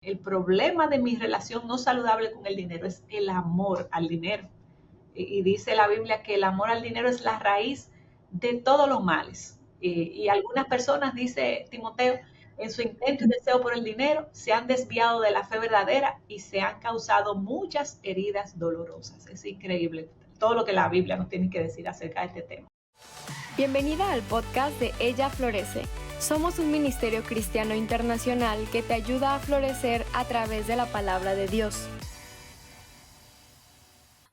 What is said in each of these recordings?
El problema de mi relación no saludable con el dinero es el amor al dinero. Y dice la Biblia que el amor al dinero es la raíz de todos los males. Y algunas personas, dice Timoteo, en su intento y deseo por el dinero, se han desviado de la fe verdadera y se han causado muchas heridas dolorosas. Es increíble todo lo que la Biblia nos tiene que decir acerca de este tema. Bienvenida al podcast de Ella Florece. Somos un ministerio cristiano internacional que te ayuda a florecer a través de la palabra de Dios.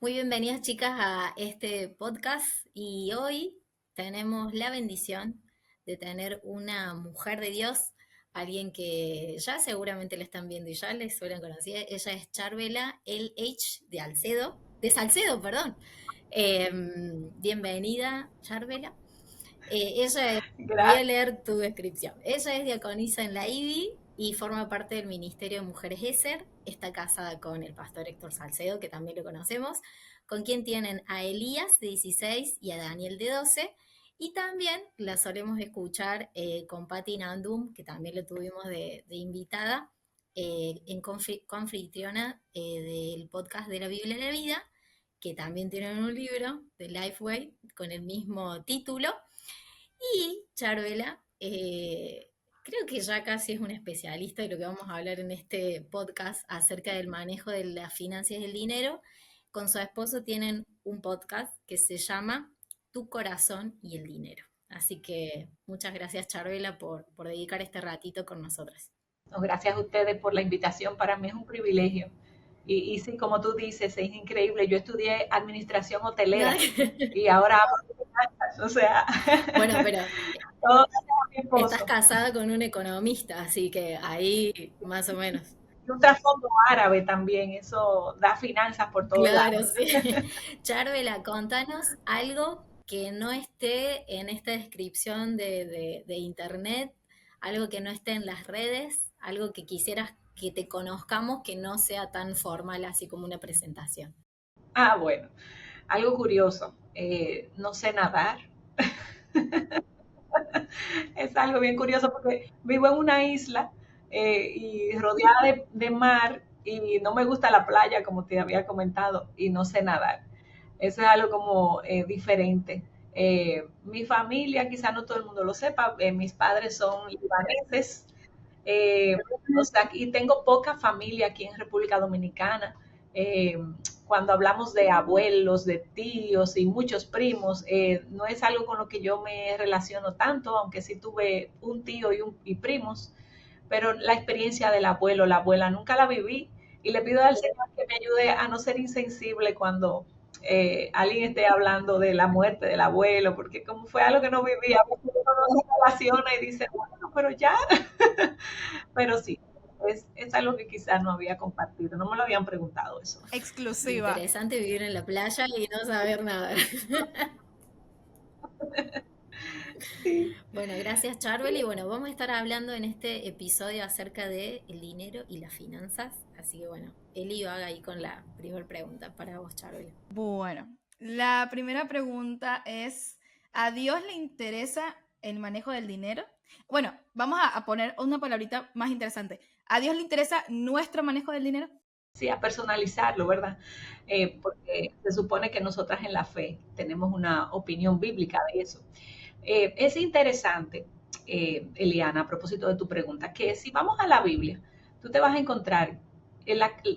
Muy bienvenidas, chicas, a este podcast, y hoy tenemos la bendición de tener una mujer de Dios, alguien que ya seguramente la están viendo y ya les suelen conocer. Ella es Charvela LH de Salcedo, perdón. Bienvenida, Charvela. Voy a leer tu descripción. Ella es diaconisa en la IBI y forma parte del Ministerio de Mujeres ESER. Está casada con el pastor Héctor Salcedo, que también lo conocemos, con quien tienen a Elías, de 16, y a Daniel, de 12. Y también la solemos escuchar con Patti Nandum, que también lo tuvimos de invitada, en confitriona del podcast de la Biblia en la Vida, que también tienen un libro de Lifeway con el mismo título. Y Charvela, creo que ya casi es un especialista de lo que vamos a hablar en este podcast acerca del manejo de las finanzas y del dinero. Con su esposo tienen un podcast que se llama Tu corazón y el dinero. Así que muchas gracias, Charvela, por dedicar este ratito con nosotras. No, gracias a ustedes por la invitación. Para mí es un privilegio. Y sí, como tú dices, es increíble. Yo estudié administración hotelera y ahora hago finanzas, o sea, Bueno, pero todo gracias a mi esposo. estás casada con un economista, así que ahí más o menos. Y un trasfondo árabe también, eso da finanzas por todos Claro, lados. sí. Charvela, contanos algo que no esté en esta descripción de internet, algo que no esté en las redes, algo que quisieras que te conozcamos, que no sea tan formal, así como una presentación. Bueno, algo curioso, no sé nadar. Es algo bien curioso porque vivo en una isla y rodeada de mar y no me gusta la playa, como te había comentado, y no sé nadar. Eso es algo como diferente. Mi familia, quizá no todo el mundo lo sepa, mis padres son libaneses, eh, o sea, y tengo poca familia aquí en República Dominicana. Eh, Cuando hablamos de abuelos, de tíos y muchos primos, no es algo con lo que yo me relaciono tanto, aunque sí tuve un tío y primos, pero la experiencia del abuelo, la abuela, nunca la viví y le pido al Señor que me ayude a no ser insensible cuando alguien esté hablando de la muerte del abuelo, porque como fue algo que no viví, a veces uno no se relaciona y dice, bueno, pero ya, pero sí, es algo que quizás no había compartido, no me lo habían preguntado eso. Exclusiva. Interesante vivir en la playa y no saber nada. Sí. Bueno, gracias, Charvel. Y bueno, vamos a estar hablando en este episodio acerca de el dinero y las finanzas. Así que bueno, Eli haga ahí con la primera pregunta para vos, Charvel. Bueno, la primera pregunta es, ¿a Dios le interesa el manejo del dinero? Bueno, vamos a poner una palabrita más interesante. ¿A Dios le interesa nuestro manejo del dinero? Sí, a personalizarlo, ¿verdad? Porque se supone que nosotras en la fe tenemos una opinión bíblica de eso. Es interesante, Eliana, a propósito de tu pregunta, que si vamos a la Biblia, tú te vas a encontrar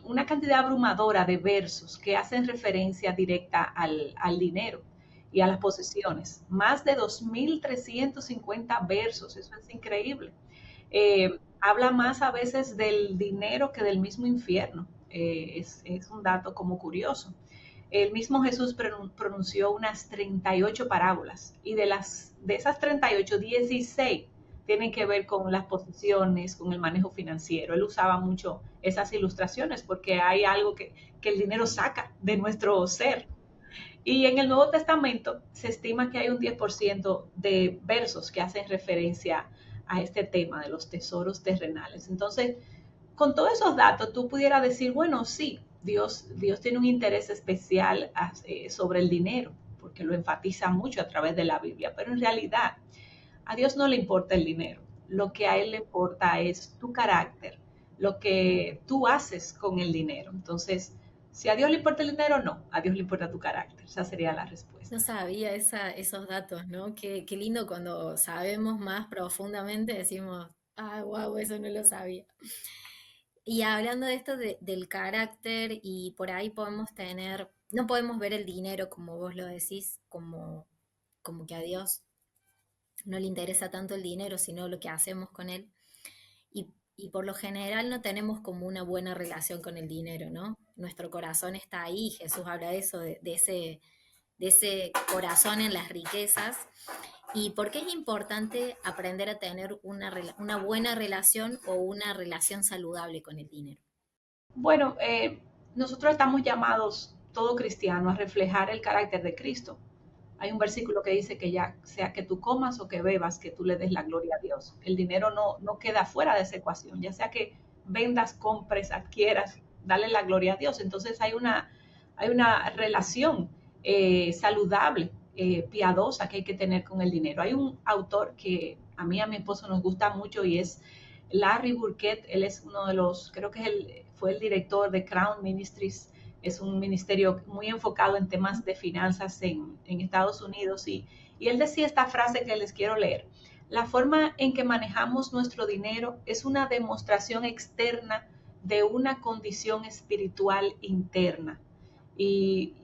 una cantidad abrumadora de versos que hacen referencia directa al dinero y a las posesiones. Más de 2.350 versos, eso es increíble. Habla más a veces del dinero que del mismo infierno. Es un dato como curioso. El mismo Jesús pronunció unas 38 parábolas y de esas 38, 16 tienen que ver con las posesiones, con el manejo financiero. Él usaba mucho esas ilustraciones porque hay algo que el dinero saca de nuestro ser. Y en el Nuevo Testamento se estima que hay un 10% de versos que hacen referencia a este tema de los tesoros terrenales. Entonces, con todos esos datos, tú pudieras decir, bueno, sí, Dios tiene un interés especial sobre el dinero, porque lo enfatiza mucho a través de la Biblia, pero en realidad a Dios no le importa el dinero. Lo que a Él le importa es tu carácter, lo que tú haces con el dinero. Entonces, si a Dios le importa el dinero, no, a Dios le importa tu carácter. Esa sería la respuesta. No sabía esos datos, ¿no? Qué lindo cuando sabemos más profundamente, decimos, ah, wow, eso no lo sabía. Y hablando de esto del carácter, y por ahí podemos tener, no podemos ver el dinero, como vos lo decís, como que a Dios no le interesa tanto el dinero, sino lo que hacemos con él. Y por lo general no tenemos como una buena relación con el dinero, ¿no? Nuestro corazón está ahí, Jesús habla de eso, de ese corazón en las riquezas. ¿Y por qué es importante aprender a tener una buena relación o una relación saludable con el dinero? Bueno, nosotros estamos llamados, todo cristiano, a reflejar el carácter de Cristo. Hay un versículo que dice que ya sea que tú comas o que bebas, que tú le des la gloria a Dios. El dinero no queda fuera de esa ecuación, ya sea que vendas, compres, adquieras, dale la gloria a Dios. Entonces hay una relación saludable, piadosa que hay que tener con el dinero. Hay un autor que a mí y a mi esposo nos gusta mucho y es Larry Burkett. Él es uno de los, creo que fue el director de Crown Ministries. Es un ministerio muy enfocado en temas de finanzas en Estados Unidos y él decía esta frase que les quiero leer. La forma en que manejamos nuestro dinero es una demostración externa de una condición espiritual interna. Y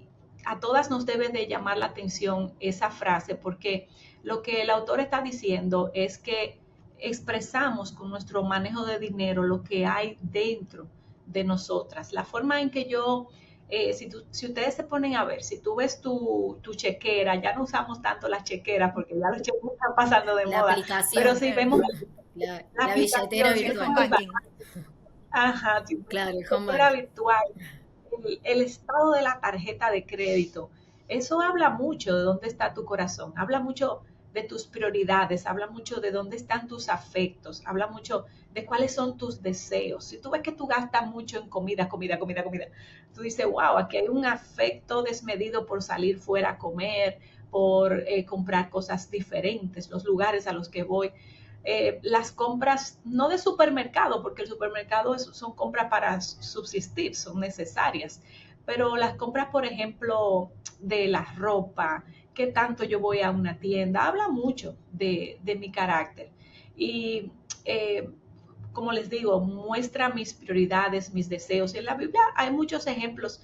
a todas nos debe de llamar la atención esa frase porque lo que el autor está diciendo es que expresamos con nuestro manejo de dinero lo que hay dentro de nosotras. La forma en que yo si ustedes se ponen a ver, si tú ves tu chequera, ya no usamos tanto las chequeras porque ya los cheques están pasando de La moda, aplicación, pero si vemos la billetera virtual. Ajá, si Claro, el la home billetera banking. virtual, el estado de la tarjeta de crédito, eso habla mucho de dónde está tu corazón, habla mucho de tus prioridades, habla mucho de dónde están tus afectos, habla mucho de cuáles son tus deseos. Si tú ves que tú gastas mucho en comida, tú dices, wow, aquí hay un afecto desmedido por salir fuera a comer, por comprar cosas diferentes, los lugares a los que voy. Las compras, no de supermercado, porque el supermercado son compras para subsistir, son necesarias, pero las compras, por ejemplo, de la ropa, qué tanto yo voy a una tienda, habla mucho de mi carácter. Y como les digo, muestra mis prioridades, mis deseos. Y en la Biblia hay muchos ejemplos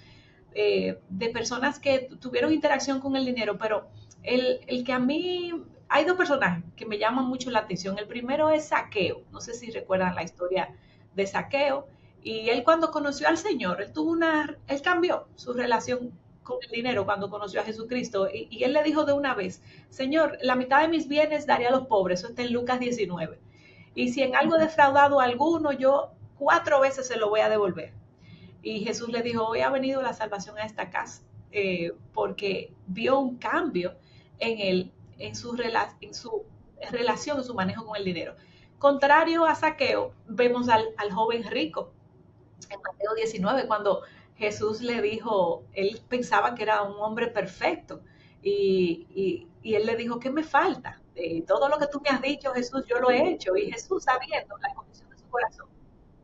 de personas que tuvieron interacción con el dinero, pero el que a mí, hay dos personajes que me llaman mucho la atención. El primero es Zaqueo, no sé si recuerdan la historia de Zaqueo, y él cuando conoció al Señor, él cambió su relación con el dinero cuando conoció a Jesucristo, y él le dijo de una vez, Señor, la mitad de mis bienes daré a los pobres, eso está en Lucas 19, y si en algo he defraudado a alguno, yo 4 veces se lo voy a devolver. Y Jesús le dijo, hoy ha venido la salvación a esta casa, porque vio un cambio en él, en su relación, en su manejo con el dinero. Contrario a Zaqueo, vemos al joven rico en Mateo 19, cuando Jesús le dijo, él pensaba que era un hombre perfecto, y él le dijo, ¿qué me falta? Todo lo que tú me has dicho, Jesús, yo lo he hecho. Y Jesús, sabiendo la condición de su corazón,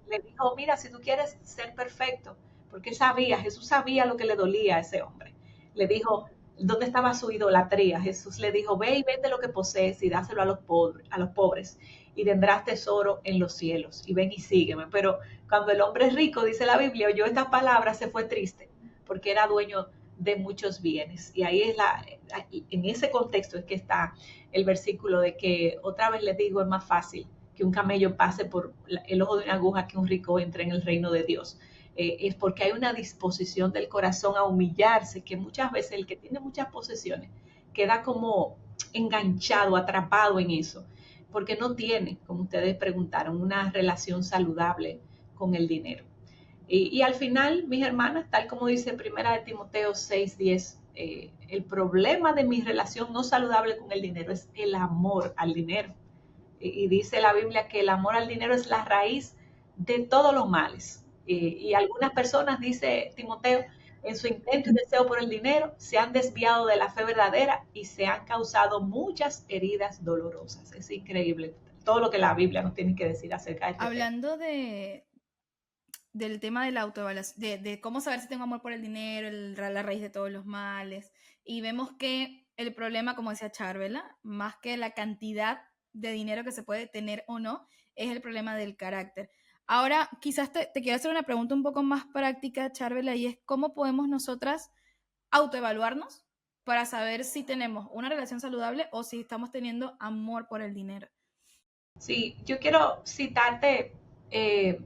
le dijo, mira, si tú quieres ser perfecto, porque Jesús sabía lo que le dolía a ese hombre. Le dijo, ¿dónde estaba su idolatría? Jesús le dijo, ve y vende lo que posees y dáselo a los pobres y tendrás tesoro en los cielos. Y ven y sígueme. Pero cuando el hombre es rico, dice la Biblia, oyó estas palabras, se fue triste, porque era dueño de muchos bienes. Y ahí en ese contexto es que está el versículo de que, otra vez les digo, es más fácil que un camello pase por el ojo de una aguja que un rico entre en el reino de Dios. Es porque hay una disposición del corazón a humillarse, que muchas veces el que tiene muchas posesiones queda como enganchado, atrapado en eso, porque no tiene, como ustedes preguntaron, una relación saludable con el dinero. Y al final, mis hermanas, tal como dice 1 Timoteo 6:10, el problema de mi relación no saludable con el dinero es el amor al dinero. Y dice la Biblia que el amor al dinero es la raíz de todos los males. Y algunas personas, dice Timoteo, en su intento y deseo por el dinero, se han desviado de la fe verdadera y se han causado muchas heridas dolorosas. Es increíble todo lo que la Biblia nos tiene que decir acerca de este Hablando de del tema de la autoevaluación, de cómo saber si tengo amor por el dinero, la raíz de todos los males, y vemos que el problema, como decía Charvela, más que la cantidad de dinero que se puede tener o no, es el problema del carácter. Ahora, quizás te quiero hacer una pregunta un poco más práctica, Charvela, y es cómo podemos nosotras autoevaluarnos para saber si tenemos una relación saludable o si estamos teniendo amor por el dinero. Sí, yo quiero citarte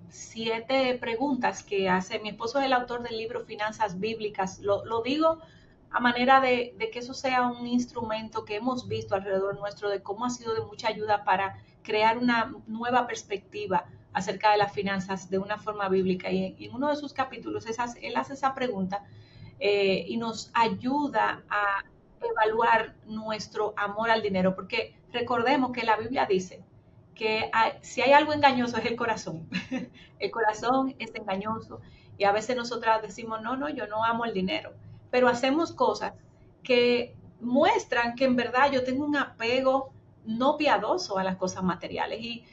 7 preguntas que hace mi esposo, es el autor del libro Finanzas Bíblicas. Lo digo a manera de que eso sea un instrumento que hemos visto alrededor nuestro, de cómo ha sido de mucha ayuda para crear una nueva perspectiva acerca de las finanzas de una forma bíblica. Y en uno de sus capítulos él hace esa pregunta y nos ayuda a evaluar nuestro amor al dinero, porque recordemos que la Biblia dice que si hay algo engañoso es el corazón. El corazón es engañoso y a veces nosotras decimos, no, yo no amo el dinero, pero hacemos cosas que muestran que en verdad yo tengo un apego no piadoso a las cosas materiales. Y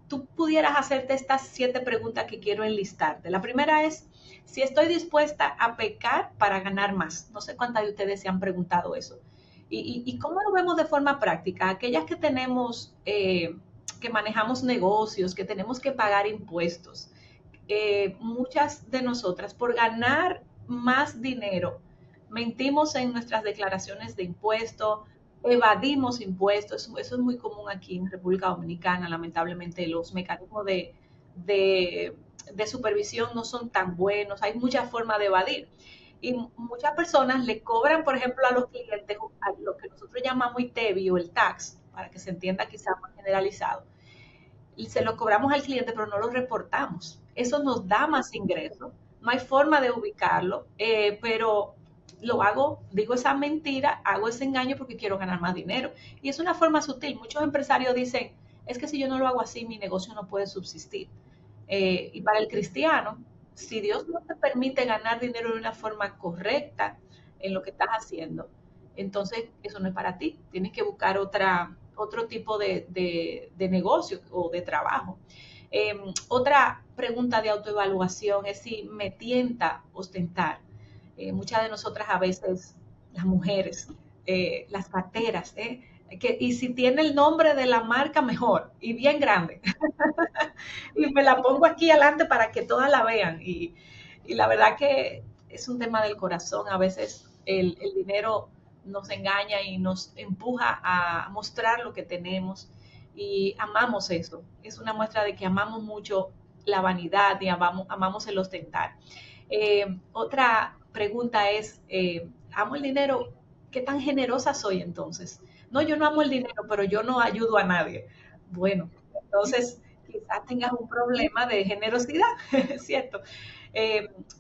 tú pudieras hacerte estas 7 preguntas que quiero enlistarte. La primera es, si estoy dispuesta a pecar para ganar más. No sé cuántas de ustedes se han preguntado eso. ¿Y cómo lo vemos de forma práctica? Aquellas que tenemos, que manejamos negocios, que tenemos que pagar impuestos. Muchas de nosotras, por ganar más dinero, mentimos en nuestras declaraciones de impuestos, evadimos impuestos. Eso es muy común aquí en República Dominicana. Lamentablemente los mecanismos de supervisión no son tan buenos, hay muchas formas de evadir. Y muchas personas le cobran, por ejemplo, a los clientes a lo que nosotros llamamos ITEVI o el tax, para que se entienda quizá más generalizado. Y se lo cobramos al cliente, pero no lo reportamos. Eso nos da más ingresos. No hay forma de ubicarlo, pero lo hago, digo esa mentira, hago ese engaño porque quiero ganar más dinero. Y es una forma sutil. Muchos empresarios dicen, es que si yo no lo hago así, mi negocio no puede subsistir. Y para el cristiano, si Dios no te permite ganar dinero de una forma correcta en lo que estás haciendo, entonces eso no es para ti. Tienes que buscar otro tipo de negocio o de trabajo. Otra pregunta de autoevaluación es si me tienta ostentar. Muchas de nosotras a veces, las mujeres, las carteras, y si tiene el nombre de la marca, mejor, y bien grande. Y me la pongo aquí adelante para que todas la vean. Y la verdad que es un tema del corazón. A veces el dinero nos engaña y nos empuja a mostrar lo que tenemos y amamos eso. Es una muestra de que amamos mucho la vanidad y amamos el ostentar. Otra pregunta es, ¿amo el dinero? ¿Qué tan generosa soy entonces? No, yo no amo el dinero, pero yo no ayudo a nadie. Bueno, entonces quizás tengas un problema de generosidad, ¿cierto?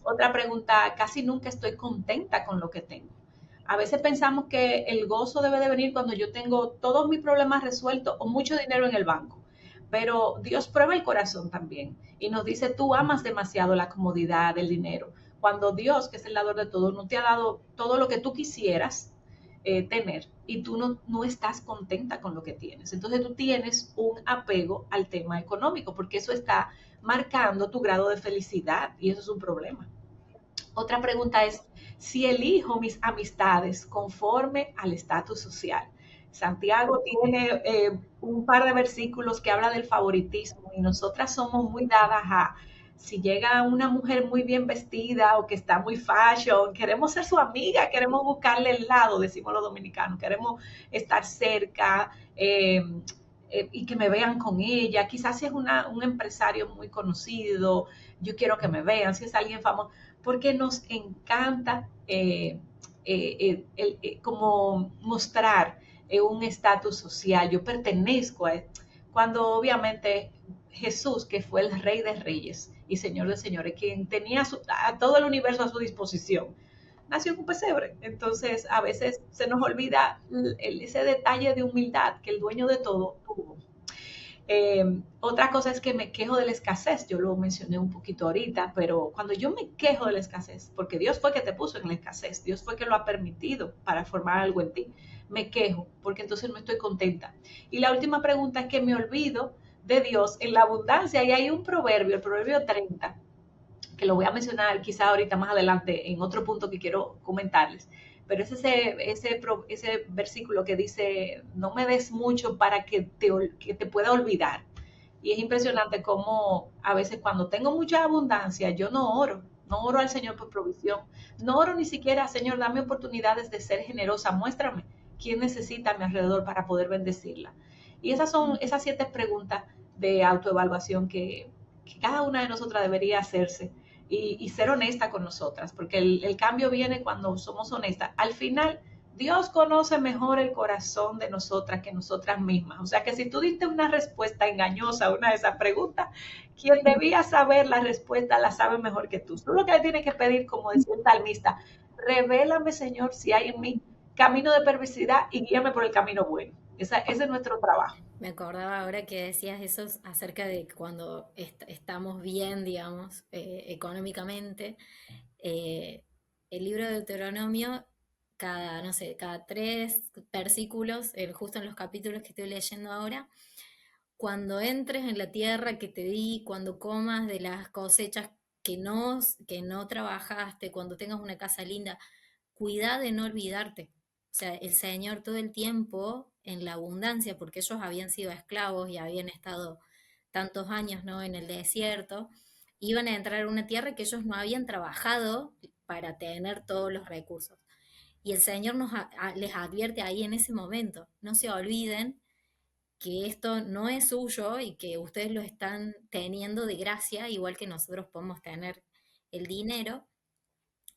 Otra pregunta, casi nunca estoy contenta con lo que tengo. A veces pensamos que el gozo debe de venir cuando yo tengo todos mis problemas resueltos o mucho dinero en el banco. Pero Dios prueba el corazón también y nos dice, tú amas demasiado la comodidad del dinero. Cuando Dios, que es el dador de todo, no te ha dado todo lo que tú quisieras tener y tú no estás contenta con lo que tienes. Entonces tú tienes un apego al tema económico porque eso está marcando tu grado de felicidad y eso es un problema. Otra pregunta es, si elijo mis amistades conforme al estatus social. Santiago tiene un par de versículos que habla del favoritismo y nosotras somos muy dadas a, si llega una mujer muy bien vestida o que está muy fashion, queremos ser su amiga, queremos buscarle el lado, decimos los dominicanos, queremos estar cerca y que me vean con ella. Quizás si es un empresario muy conocido, yo quiero que me vean, si es alguien famoso, porque nos encanta como mostrar un estatus social, yo pertenezco a él, cuando obviamente Jesús, que fue el Rey de Reyes y Señor de Señores, quien tenía a todo el universo a su disposición, nació en un pesebre. Entonces a veces se nos olvida ese detalle de humildad que el dueño de todo tuvo. Otra cosa es que me quejo de la escasez, yo lo mencioné un poquito ahorita, pero cuando yo me quejo de la escasez, porque Dios fue que te puso en la escasez, Dios fue que lo ha permitido para formar algo en ti, me quejo porque entonces no estoy contenta. Y la última pregunta es que me olvido de Dios en la abundancia, y hay un proverbio, el proverbio 30, que lo voy a mencionar quizá ahorita más adelante en otro punto que quiero comentarles, pero es ese versículo que dice, no me des mucho para que te pueda olvidar. Y es impresionante cómo a veces cuando tengo mucha abundancia, yo no oro al Señor por provisión, no oro ni siquiera, Señor, dame oportunidades de ser generosa, muéstrame quién necesita a mi alrededor para poder bendecirla. Y esas son esas 7 preguntas de autoevaluación que cada una de nosotras debería hacerse y ser honesta con nosotras, porque el cambio viene cuando somos honestas. Al final, Dios conoce mejor el corazón de nosotras que nosotras mismas. O sea que si tú diste una respuesta engañosa a una de esas preguntas, quien debía saber la respuesta la sabe mejor que tú. Tú lo que le tienes que pedir, como decía el salmista, revélame, Señor, si hay en mí camino de perversidad y guíame por el camino bueno. Ese es nuestro trabajo. Me acordaba ahora que decías eso acerca de cuando estamos bien, digamos, económicamente. El libro de Deuteronomio, cada 3 versículos, justo en los capítulos que estoy leyendo ahora, cuando entres en la tierra que te di, cuando comas de las cosechas que no trabajaste, cuando tengas una casa linda, cuida de no olvidarte. O sea, el Señor todo el tiempo en la abundancia, porque ellos habían sido esclavos y habían estado tantos años, ¿no?, en el desierto, iban a entrar a una tierra que ellos no habían trabajado para tener todos los recursos. Y el Señor les advierte ahí en ese momento, no se olviden que esto no es suyo y que ustedes lo están teniendo de gracia, igual que nosotros podemos tener el dinero.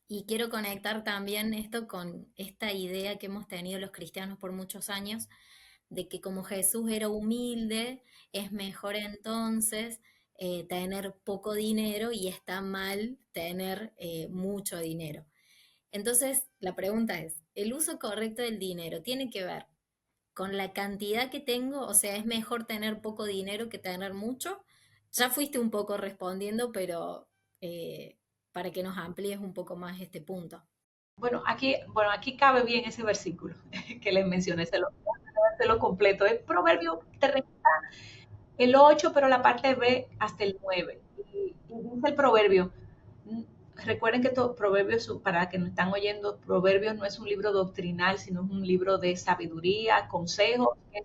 Y quiero conectar también esto con esta idea que hemos tenido los cristianos por muchos años, de que como Jesús era humilde, es mejor entonces tener poco dinero y está mal tener mucho dinero. Entonces, la pregunta es, ¿el uso correcto del dinero tiene que ver con la cantidad que tengo? O sea, ¿es mejor tener poco dinero que tener mucho? Ya fuiste un poco respondiendo, pero para que nos amplíes un poco más este punto. Bueno, aquí cabe bien ese versículo que les mencioné, se lo completo. Es Proverbio 30, el 8, pero la parte B hasta el 9. Y dice el proverbio, recuerden que Proverbios, para que nos están oyendo, Proverbios no es un libro doctrinal, sino es un libro de sabiduría, consejos, que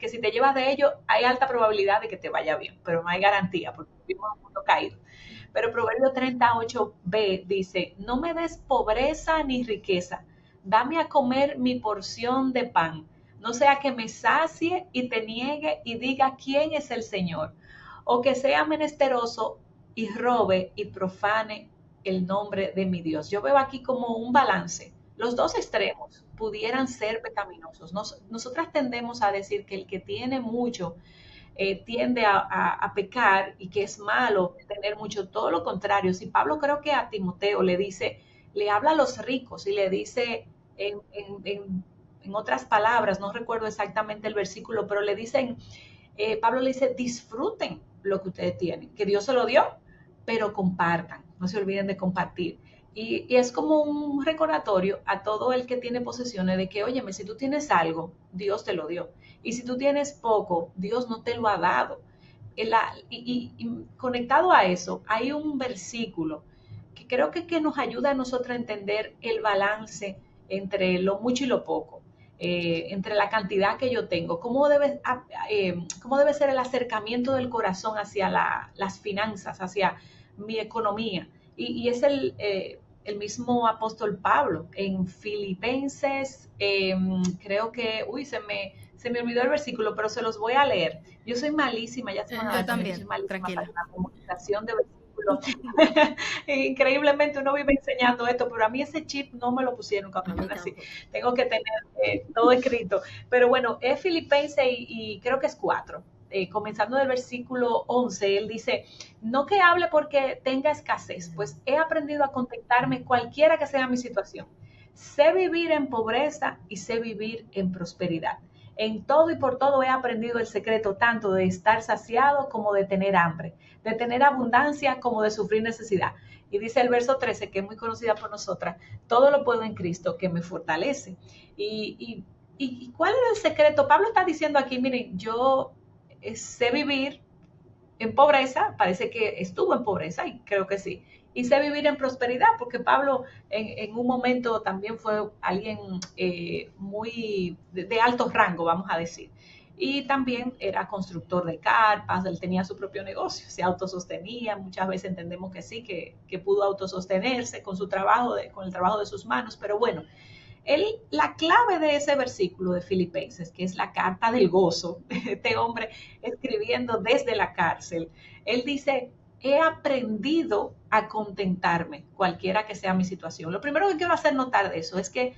si te llevas de ello, hay alta probabilidad de que te vaya bien, pero no hay garantía, porque vivimos en un mundo caído. Pero Proverbio 38b dice, no me des pobreza ni riqueza, dame a comer mi porción de pan, no sea que me sacie y te niegue y diga quién es el Señor, o que sea menesteroso y robe y profane el nombre de mi Dios. Yo veo aquí como un balance. Los dos extremos pudieran ser pecaminosos. Nosotras tendemos a decir que el que tiene mucho tiende a pecar y que es malo tener mucho. Todo lo contrario. Si Pablo, creo que a Timoteo le habla a los ricos y le dice en otras palabras, no recuerdo exactamente el versículo, pero Pablo le dice, disfruten lo que ustedes tienen, que Dios se lo dio, pero compartan, no se olviden de compartir. Y es como un recordatorio a todo el que tiene posesiones de que, óyeme, si tú tienes algo, Dios te lo dio. Y si tú tienes poco, Dios no te lo ha dado. Y conectado a eso, hay un versículo que creo que nos ayuda a nosotros a entender el balance entre lo mucho y lo poco. Entre la cantidad que yo tengo, cómo debe ser el acercamiento del corazón hacia las finanzas, hacia mi economía. Y es el mismo apóstol Pablo en Filipenses, creo que, se me olvidó el versículo, pero se los voy a leer. Yo soy malísima, ya se van a dar, yo también, soy malísima tranquila. para la comunicación de versículos. Increíblemente uno vive enseñando esto, pero a mí ese chip no me lo pusieron cuando yo nací. Tengo que tener todo escrito. Pero bueno, es Filipenses y creo que es 4. Comenzando del versículo 11, él dice, no que hable porque tenga escasez, pues he aprendido a contentarme cualquiera que sea mi situación. Sé vivir en pobreza y sé vivir en prosperidad. En todo y por todo he aprendido el secreto tanto de estar saciado como de tener hambre, de tener abundancia como de sufrir necesidad. Y dice el verso 13, que es muy conocida por nosotras, todo lo puedo en Cristo que me fortalece. ¿Y cuál es el secreto? Pablo está diciendo aquí, miren, yo sé vivir en pobreza, parece que estuvo en pobreza, y creo que sí, y sé vivir en prosperidad, porque Pablo en un momento también fue alguien muy de alto rango, vamos a decir. Y también era constructor de carpas, él tenía su propio negocio, se autosostenía, muchas veces entendemos que sí, que pudo autosostenerse con su trabajo, con el trabajo de sus manos, pero bueno, la clave de ese versículo de Filipenses, que es la carta del gozo, este hombre escribiendo desde la cárcel, él dice, he aprendido a contentarme, cualquiera que sea mi situación. Lo primero que quiero hacer notar de eso es que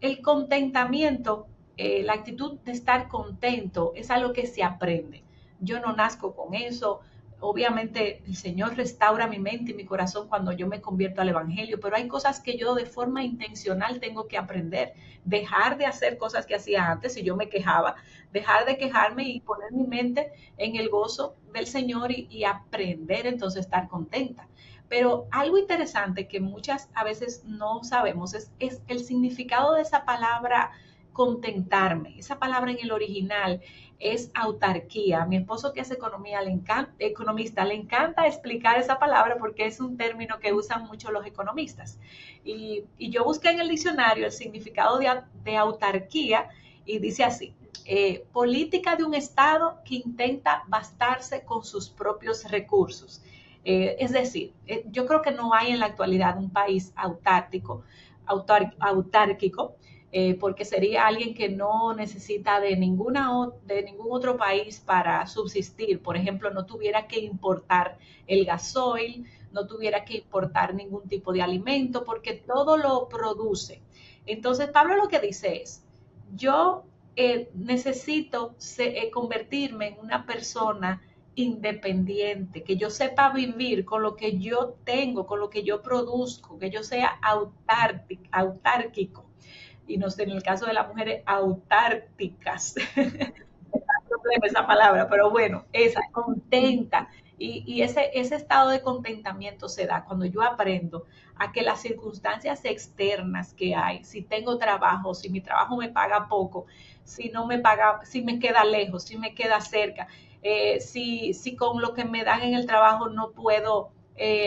el contentamiento, la actitud de estar contento es algo que se aprende. Yo no nazco con eso. Obviamente el Señor restaura mi mente y mi corazón cuando yo me convierto al Evangelio, pero hay cosas que yo de forma intencional tengo que aprender. Dejar de hacer cosas que hacía antes, si yo me quejaba, dejar de quejarme y poner mi mente en el gozo del Señor y aprender entonces a estar contenta. Pero algo interesante que muchas a veces no sabemos es el significado de esa palabra contentarme. Esa palabra en el original es autarquía. A mi esposo, que es economista, le encanta explicar esa palabra porque es un término que usan mucho los economistas. Y yo busqué en el diccionario el significado de autarquía y dice así: política de un Estado que intenta bastarse con sus propios recursos. Es decir, yo creo que no hay en la actualidad un país autárquico, porque sería alguien que no necesita de ningún otro país para subsistir. Por ejemplo, no tuviera que importar el gasoil, no tuviera que importar ningún tipo de alimento, porque todo lo produce. Entonces, Pablo lo que dice es, yo necesito convertirme en una persona independiente, que yo sepa vivir con lo que yo tengo, con lo que yo produzco, que yo sea autárquico. Y no sé, en el caso de las mujeres autárticas, problema esa palabra, pero bueno, esa, contenta. Y ese estado de contentamiento se da cuando yo aprendo a que las circunstancias externas que hay, si tengo trabajo, si mi trabajo me paga poco, si no me paga, si me queda lejos, si me queda cerca, si con lo que me dan en el trabajo no puedo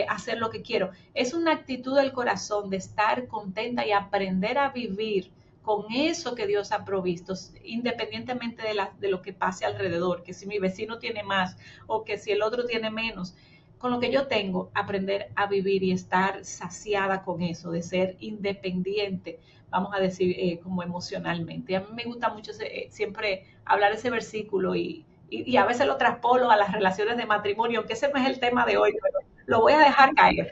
hacer lo que quiero. Es una actitud del corazón de estar contenta y aprender a vivir con eso que Dios ha provisto, independientemente de lo que pase alrededor, que si mi vecino tiene más o que si el otro tiene menos. Con lo que yo tengo, aprender a vivir y estar saciada con eso, de ser independiente, vamos a decir, como emocionalmente. A mí me gusta mucho siempre hablar ese versículo y a veces lo traspolo a las relaciones de matrimonio, aunque ese no es el tema de hoy, pero lo voy a dejar caer.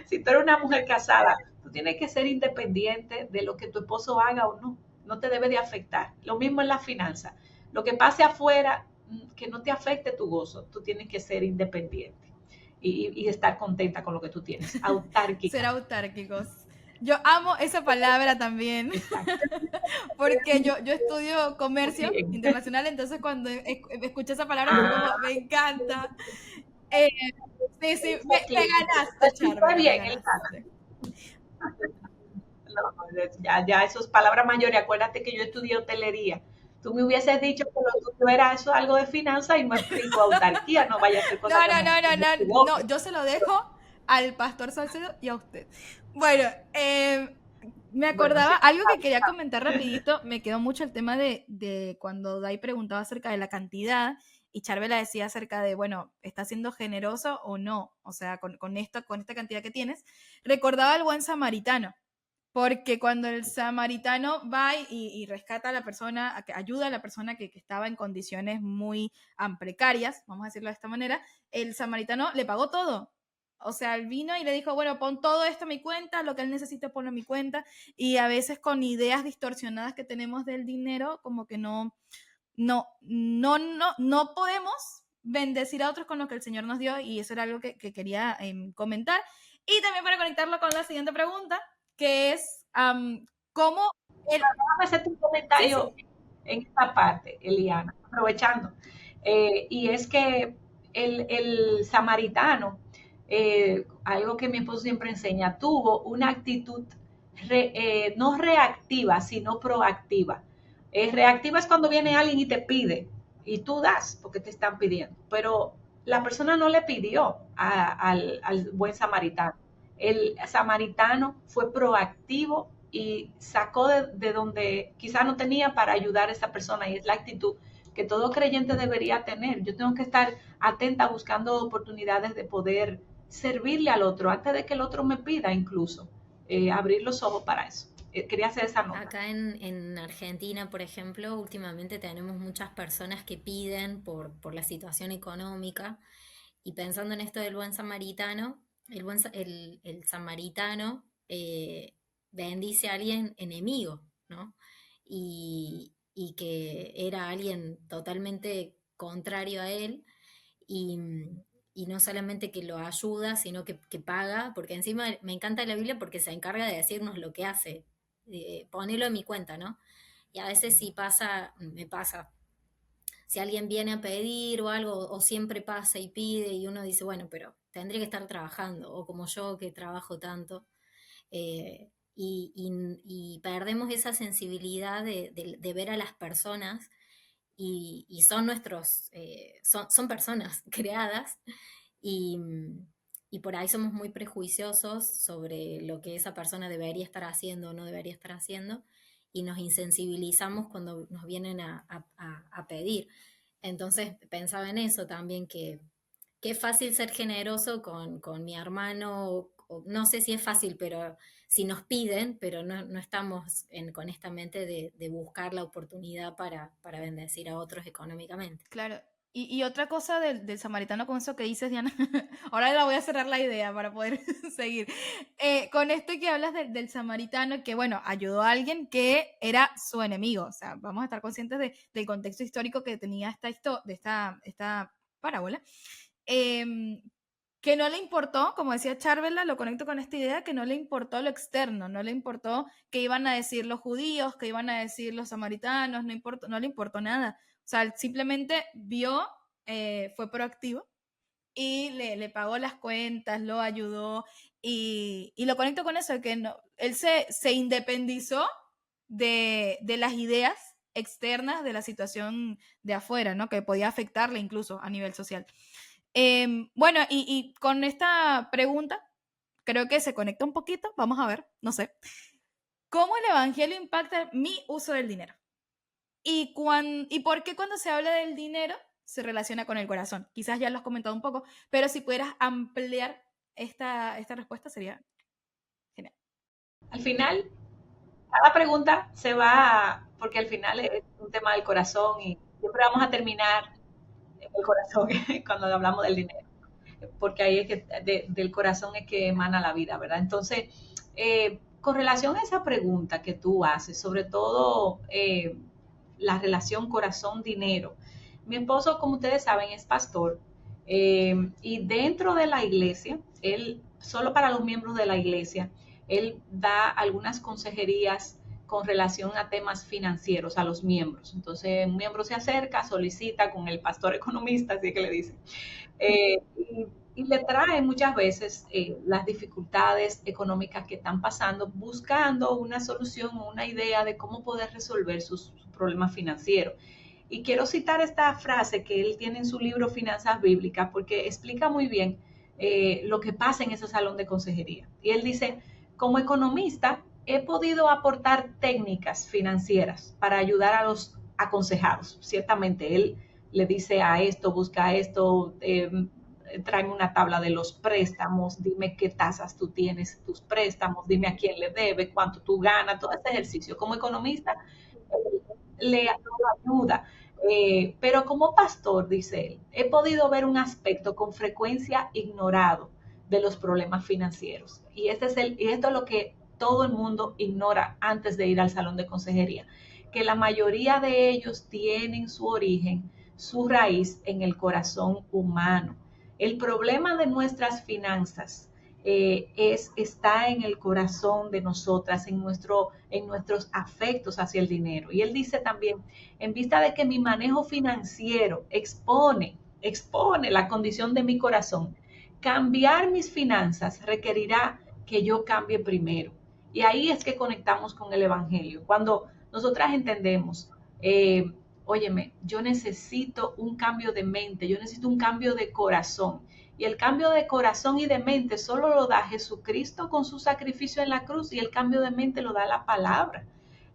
Si tú eres una mujer casada, tú tienes que ser independiente de lo que tu esposo haga o no. No te debe de afectar. Lo mismo en la finanza. Lo que pase afuera, que no te afecte tu gozo. Tú tienes que ser independiente y estar contenta con lo que tú tienes. Autárquica. Ser autárquicos. Yo amo esa palabra también, porque yo estudio comercio internacional, entonces cuando escuché esa palabra me encanta. Sí, me ganaste, Charo. Bien, no, ya eso es palabra mayor, y acuérdate que yo estudié hotelería. Tú me hubieses dicho que lo tuyo era eso, algo de finanzas, y me explico autarquía, no vaya a ser cosa. No, yo se lo dejo al pastor Salcedo y a usted. Bueno, me acordaba, algo que quería comentar rapidito, me quedó mucho el tema de cuando Dai preguntaba acerca de la cantidad, y Charvela decía acerca de, bueno, ¿estás siendo generoso o no? O sea, con esta cantidad que tienes. Recordaba al buen samaritano, porque cuando el samaritano va y rescata a la persona, ayuda a la persona que estaba en condiciones muy precarias, vamos a decirlo de esta manera, el samaritano le pagó todo. O sea, él vino y le dijo, bueno, pon todo esto a mi cuenta, lo que él necesita ponlo a mi cuenta, y a veces con ideas distorsionadas que tenemos del dinero, como que no podemos bendecir a otros con lo que el Señor nos dio, y eso era algo que quería comentar. Y también para conectarlo con la siguiente pregunta, que es cómo... Déjame hacerte un comentario en esta parte, Eliana, aprovechando. Y es que el samaritano, algo que mi esposo siempre enseña, tuvo una actitud no reactiva, sino proactiva. Reactiva es cuando viene alguien y te pide, y tú das porque te están pidiendo, pero la persona no le pidió al buen samaritano. El samaritano fue proactivo y sacó de donde quizás no tenía para ayudar a esa persona, y es la actitud que todo creyente debería tener. Yo tengo que estar atenta buscando oportunidades de poder servirle al otro antes de que el otro me pida, incluso abrir los ojos para eso. Quería hacer esa nota. Acá en Argentina, por ejemplo, últimamente tenemos muchas personas que piden por la situación económica, y pensando en esto del buen samaritano, el samaritano bendice a alguien enemigo, ¿no? Y que era alguien totalmente contrario a él, y, y no solamente que lo ayuda, sino que paga, porque encima me encanta la Biblia porque se encarga de decirnos lo que hace, ponelo en mi cuenta, ¿no? Y a veces sí pasa, me pasa, si alguien viene a pedir o algo, o siempre pasa y pide, y uno dice, bueno, pero tendría que estar trabajando, o como yo que trabajo tanto, y perdemos esa sensibilidad de ver a las personas, y son son personas creadas, y, y por ahí somos muy prejuiciosos sobre lo que esa persona debería estar haciendo o no debería estar haciendo, y nos insensibilizamos cuando nos vienen a pedir. Entonces pensaba en eso también, que es fácil ser generoso con mi hermano, no sé si es fácil, pero si nos piden, pero no estamos con esta mente de buscar la oportunidad para bendecir a otros económicamente. Claro. Y otra cosa del samaritano con eso que dices, Diana, ahora la voy a cerrar la idea para poder seguir. Con esto que hablas del samaritano, que bueno, ayudó a alguien que era su enemigo. O sea, vamos a estar conscientes del contexto histórico que tenía esta parábola. Que no le importó, como decía Charvela, lo conecto con esta idea, que no le importó lo externo, no le importó qué iban a decir los judíos, qué iban a decir los samaritanos, no le importó nada. O sea, simplemente vio, fue proactivo y le pagó las cuentas, lo ayudó, y lo conecto con eso, que no, él se independizó de las ideas externas de la situación de afuera, ¿no? Que podía afectarle incluso a nivel social. Bueno, y con esta pregunta, creo que se conecta un poquito, vamos a ver, no sé. ¿Cómo el Evangelio impacta mi uso del dinero? ¿Y por qué cuando se habla del dinero se relaciona con el corazón? Quizás ya lo has comentado un poco, pero si pudieras ampliar esta respuesta sería genial. Al final, cada pregunta se va, porque al final es un tema del corazón y siempre vamos a terminar en el corazón cuando hablamos del dinero, porque ahí es que del corazón es que emana la vida, ¿verdad? Entonces, con relación a esa pregunta que tú haces, sobre todo la relación corazón-dinero, mi esposo, como ustedes saben, es pastor, y dentro de la iglesia, él, solo para los miembros de la iglesia, él da algunas consejerías con relación a temas financieros a los miembros. Entonces, un miembro se acerca, solicita con el pastor economista, así que le dice, y le trae muchas veces las dificultades económicas que están pasando, buscando una solución o una idea de cómo poder resolver sus problemas financieros. Y quiero citar esta frase que él tiene en su libro Finanzas Bíblicas, porque explica muy bien lo que pasa en ese salón de consejería. Y él dice, como economista, he podido aportar técnicas financieras para ayudar a los aconsejados. Ciertamente, él le dice a esto, busca esto, tráeme una tabla de los préstamos, dime qué tasas tú tienes, tus préstamos, dime a quién le debe, cuánto tú ganas, todo este ejercicio. Como economista, le ayuda. Pero como pastor, dice él, he podido ver un aspecto con frecuencia ignorado de los problemas financieros. Y esto es lo que todo el mundo ignora antes de ir al salón de consejería, que la mayoría de ellos tienen su origen, su raíz en el corazón humano. El problema de nuestras finanzas está en el corazón de nosotras, en nuestros afectos hacia el dinero. Y él dice también, en vista de que mi manejo financiero expone la condición de mi corazón, cambiar mis finanzas requerirá que yo cambie primero. Y ahí es que conectamos con el Evangelio. Cuando nosotras entendemos óyeme, yo necesito un cambio de mente, yo necesito un cambio de corazón. Y el cambio de corazón y de mente solo lo da Jesucristo con su sacrificio en la cruz, y el cambio de mente lo da la palabra.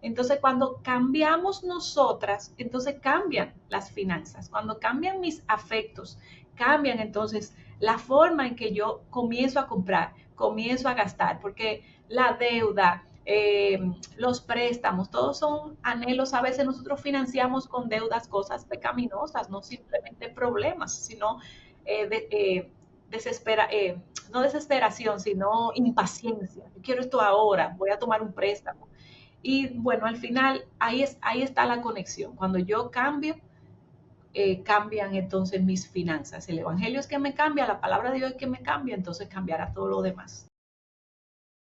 Entonces, cuando cambiamos nosotras, entonces cambian las finanzas. Cuando cambian mis afectos, cambian entonces la forma en que yo comienzo a comprar, comienzo a gastar, porque la deuda, los préstamos, todos son anhelos. A veces nosotros financiamos con deudas cosas pecaminosas, no simplemente problemas, sino desespera, no desesperación, sino impaciencia. Yo quiero esto ahora, voy a tomar un préstamo. Y bueno, al final ahí está la conexión. Cuando yo cambio, cambian entonces mis finanzas. El evangelio es que me cambia, la palabra de Dios es que me cambia, entonces cambiará todo lo demás.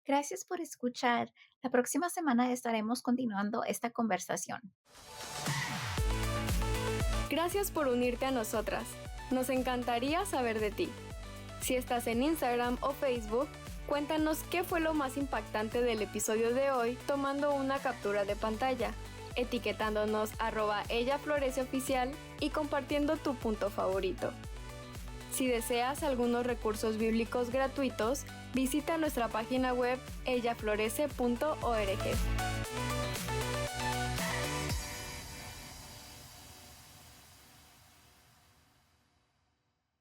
Gracias por escuchar. La próxima semana estaremos continuando esta conversación. Gracias por unirte a nosotras. Nos encantaría saber de ti. Si estás en Instagram o Facebook, cuéntanos qué fue lo más impactante del episodio de hoy tomando una captura de pantalla, etiquetándonos @ellafloreceoficial y compartiendo tu punto favorito. Si deseas algunos recursos bíblicos gratuitos, visita nuestra página web ellaflorece.org.